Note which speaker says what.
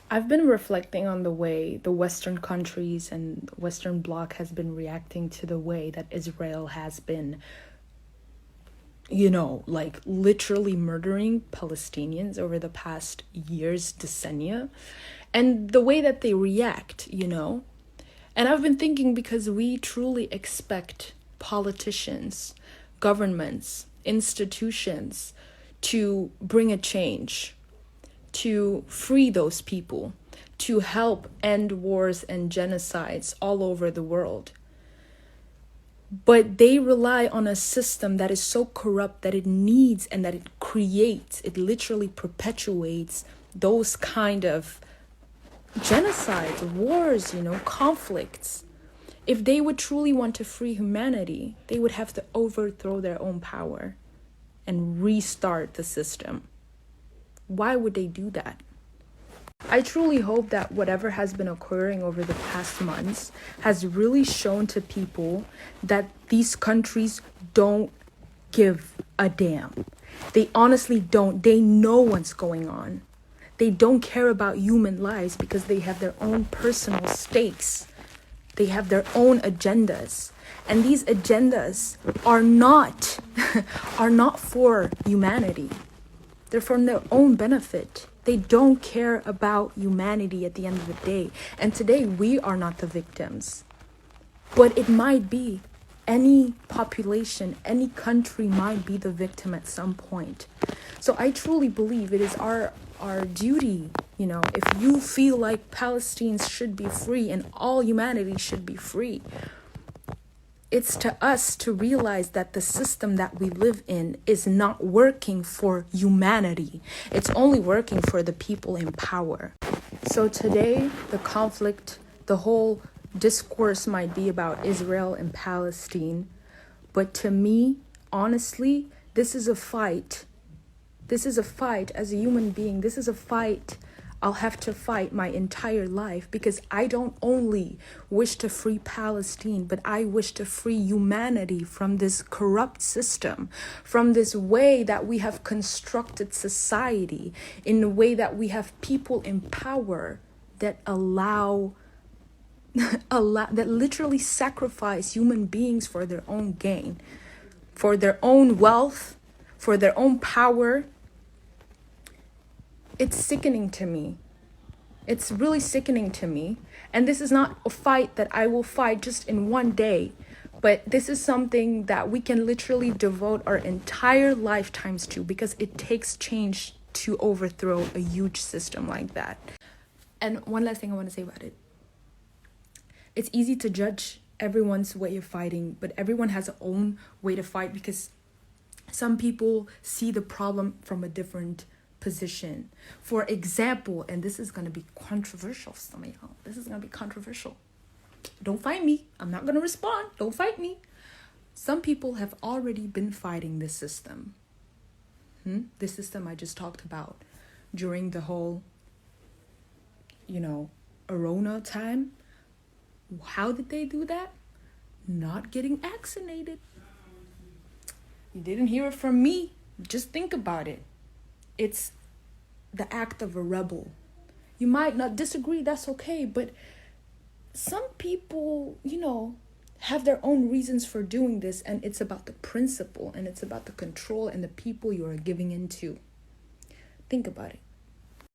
Speaker 1: I've been reflecting on the way the Western countries and Western bloc has been reacting to the way that Israel has been, like literally murdering Palestinians over the past years, decennia, and the way that they react. And I've been thinking because we truly expect politicians, governments, institutions to bring a change, to free those people, to help end wars and genocides all over the world. But they rely on a system that is so corrupt that it needs and that it literally perpetuates those kind of genocides, wars, conflicts. If they would truly want to free humanity, they would have to overthrow their own power and restart the system. Why would they do that? I truly hope that whatever has been occurring over the past months has really shown to people that these countries don't give a damn. They honestly don't. They know what's going on. They don't care about human lives because they have their own personal stakes. They have their own agendas. And these agendas are not are not for humanity. They're for their own benefit. They don't care about humanity at the end of the day. And today we are not the victims. But it might be. Any population, any country might be the victim at some point. So I truly believe it is our duty, if you feel like Palestinians should be free and all humanity should be free, it's to us to realize that the system that we live in is not working for humanity. It's only working for the people in power. So today, the conflict, the whole discourse might be about Israel and Palestine. But to me, honestly, this is a fight. This is a fight as a human being. This is a fight I'll have to fight my entire life because I don't only wish to free Palestine, but I wish to free humanity from this corrupt system, from this way that we have constructed society, in the way that we have people in power that that literally sacrifice human beings for their own gain, for their own wealth, for their own power. It's sickening to me. It's really sickening to me. And this is not a fight that I will fight just in one day, but this is something that we can literally devote our entire lifetimes to because it takes change to overthrow a huge system like that. And one last thing I want to say about it. It's easy to judge everyone's way of fighting, but everyone has their own way to fight because some people see the problem from a different position. For example, and this is going to be controversial, some of y'all. This is going to be controversial. Don't fight me. I'm not going to respond. Don't fight me. Some people have already been fighting this system. This system I just talked about during the whole, Arona time. How did they do that? Not getting vaccinated. You didn't hear it from me. Just think about it. It's the act of a rebel. You might not disagree, that's okay, but some people, have their own reasons for doing this, and it's about the principle, and it's about the control and the people you are giving into. Think about it.